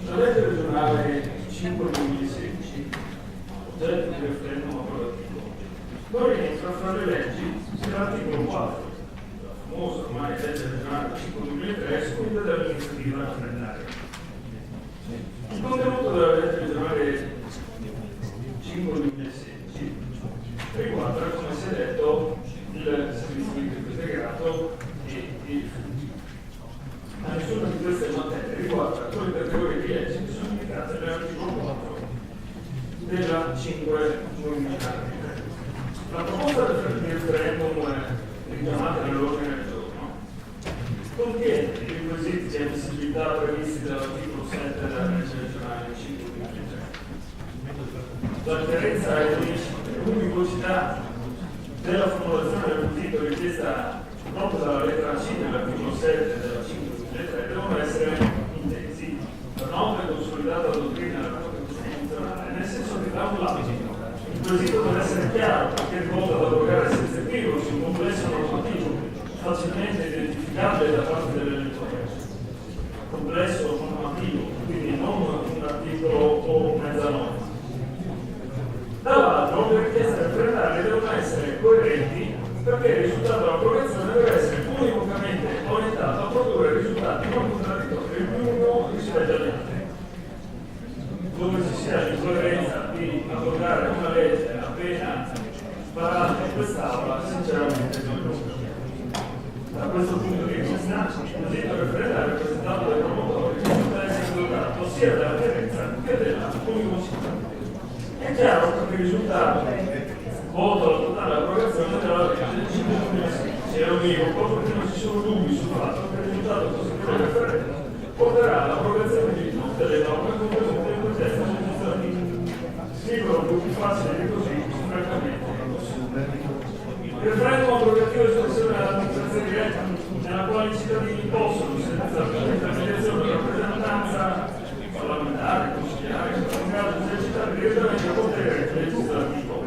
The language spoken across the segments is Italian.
La legge regionale 5 2016, oggetto di referendum approvativo, non rientra fra le leggi dell'articolo 4, la famosa ormai legge regionale 5 2003 su guida dell'amministrativa referendaria. Il contenuto della legge regionale 5 2016 riguarda, come si è detto, il servizio pubblico integrato e i rifiuti. Ma nessuna di queste materie riguarda quelle categorie di leggi che sono indicate nell'articolo 4 della 5 2003. La proposta di referendum richiamata nell'ordine del giorno contiene i requisiti di ammissibilità previsti dall'articolo 7 della legge regionale 5 2003. L'alterezza e l'univocità della formulazione del quesito richiesta proprio dalla lettera C dell'articolo 7 della 5 2003 devono essere intesi. La nota e consolidata dottrina della Corte Costituzionale, nel senso che da un lato il quesito deve essere chiaro perché è rivolto ad abrogare senza equivoco su un complesso normativo facilmente identificabile da parte dell'elettore. Complesso normativo, quindi non un articolo o mezza norma. Dall'altro, le richieste referendarie devono essere coerenti perché il risultato dell'approvazione deve essere univocamente orientato a produrre risultati non contraddittori l'uno rispetto agli altri. Dove ci sia l'incoerenza di approvare una legge appena sparata in quest'Aula, sinceramente non lo so. Da questo punto di vista, il quesito referendario presentato dai promotori risulta essere dotato sia della chiarezza che della univocità. È chiaro che il risultato voto alla totale approvazione della legge 5 2016 è univoco perché non ci sono dubbi sul fatto che il risultato positivo del referendum porterà all'approvazione di tutte le norme contenute in quel testo legislativo. Scrivono più facile di così, francamente impossibile. Il referendum abrogativo è espressione dell'amministrazione diretta, nella quale i cittadini possono, senza intermediazione di rappresentanza parlamentare, consigliare, in grado di esercitare direttamente il potere legislativo.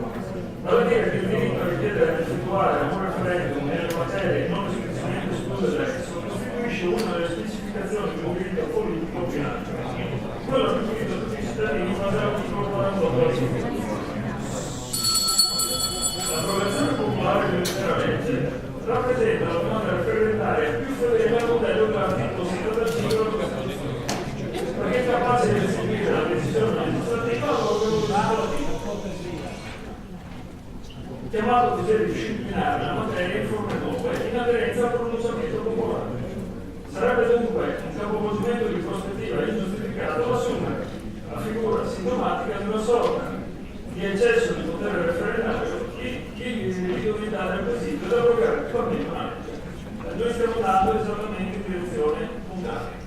Vale a dire che il diritto a richiedere di effettuare un referendum nelle materie non espressamente escluse dall'esso costituisce una delle specificazioni di un diritto politico bianco, quello attribuito a tutti i cittadini in base all'articolo 48 della Costituzione. L'approvazione popolare dell'intera legge rappresenta la domanda referendaria più fedele al modello dell'articolo 75 della Costituzione, perché è capace di eseguire la decisione legislativa all'organo legislativo, chiamato così a disciplinare la materia in forme nuove in aderenza al pronunciamento popolare. Sarebbe dunque un capovolgimento di prospettiva ingiustificato l'assumere la figura sintomatica di una sorta di eccesso di potere referendario l'idoneità del quesito da abrogare attualmente una legge. Noi stiamo andando esattamente in direzione contraria.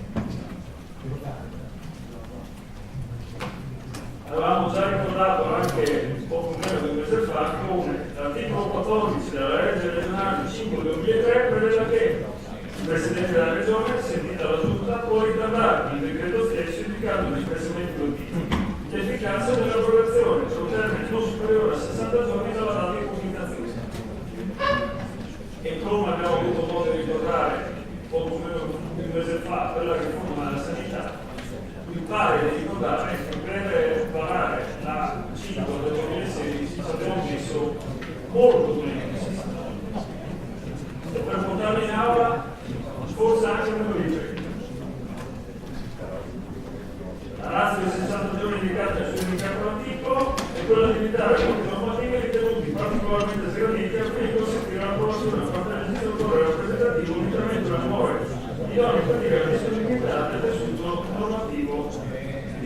Avevamo già ricordato anche poco meno di un mese fa come l'articolo 14 della legge regionale 5 2003 prevede che il Presidente della Regione, sentita la Giunta, può ritardare il decreto stesso indicando espressamente l'efficacia dell'abrogazione per un termine non superiore a 60 giorni dalla data di pubblicazione. E come abbiamo avuto modo di ricordare poco meno di un mese fa per la riforma della sanità, mi pare di ricordare che per varare la 5 del 2016 abbiamo messo molto meno di 60 giorni. E per portarla in aula forse anche meno di 30. La razza dei 60 giorni indicati nel suo indicato articolo è quella di evitare punti normativi ritenuti particolarmente sgraditi al fine di consentire l'approvazione da parte del legislatore rappresentativo unitamente una memoria idonea per dire la disponibilità del tessuto normativo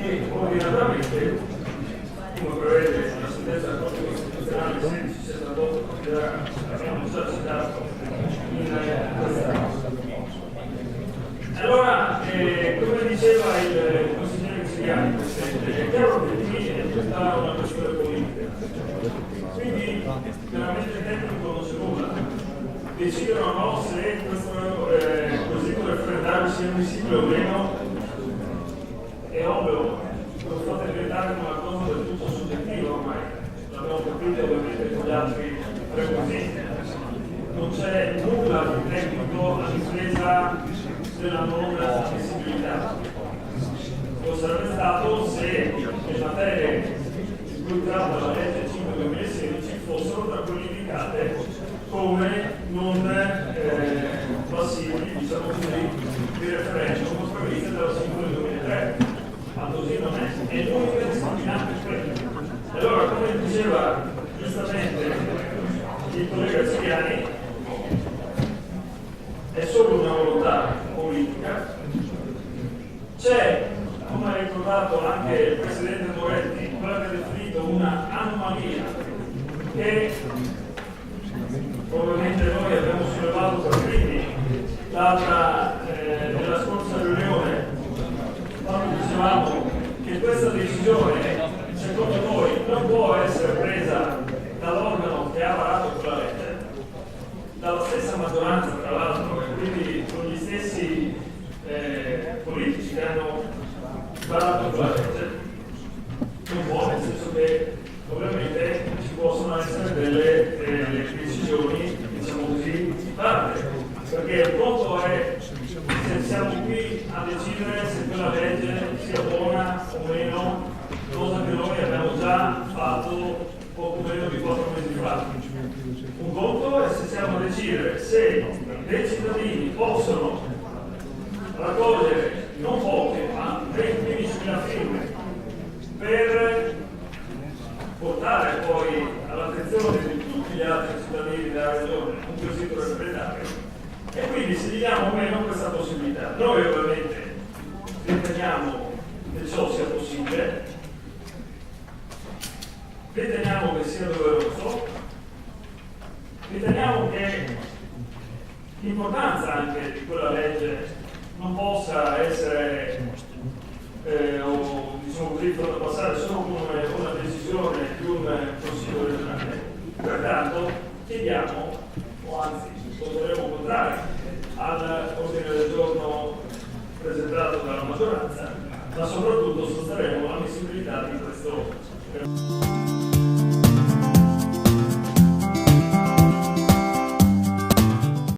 e ordinatamente, come prevede la sentenza della Corte Costituzionale 1668 che abbiamo già citato in quest'Aula. Allora, come diceva il consigliere Siriani, è chiaro che qui è tutta una questione politica. Quindi, veramente tecnico non c'è nulla. Decidere o no se questo quesito referendario sia ammissibile o meno è ovvio, lo fate diventare una cosa del tutto soggettiva ormai. L'abbiamo capito ovviamente con gli altri prerequisiti. Non c'è nulla di tecnico a difesa della non ammissibilità. Lo sarebbe stato se le materie di cui tratta la legge 5/2016 fossero tra quelle indicate come non passivi, diciamo così, di referendum previste dalla 5/2003, ma così non è. È l'unica discriminante quella. Allora, come diceva giustamente il collega Siriani, è solo una volontà politica. C'è, come ha ricordato anche il Presidente Moretti, quella che ha definito una anomalia che ovviamente noi abbiamo sollevato per primi nella scorsa riunione, quando dicevamo che questa decisione, secondo noi, non può essere presa dall'organo che ha varato quella legge, dalla stessa maggioranza tra l'altro, e quindi con gli stessi politici che hanno varato quella legge. Non può, nel senso che ovviamente ci possono essere delle decisioni, diciamo così, di parte, perché il conto è se siamo qui a decidere se quella legge sia buona o meno, cosa che noi abbiamo già fatto poco meno di 4 mesi fa. Un conto è se siamo a decidere se dei cittadini possono raccogliere non poche, ma 15.000 firme per portare poi all'attenzione di tutti gli altri cittadini della regione un quesito referendario, e quindi se gli diamo o meno questa possibilità. Noi ovviamente riteniamo che ciò sia possibile, riteniamo che sia doveroso, riteniamo che l'importanza anche di quella legge non possa essere o diciamo così fatta passare solo come una decisione di un consiglio regionale. Pertanto chiediamo, o anzi voteremo contrario all'ordine del giorno presentato dalla maggioranza, ma soprattutto sosterremo l'ammissibilità di questo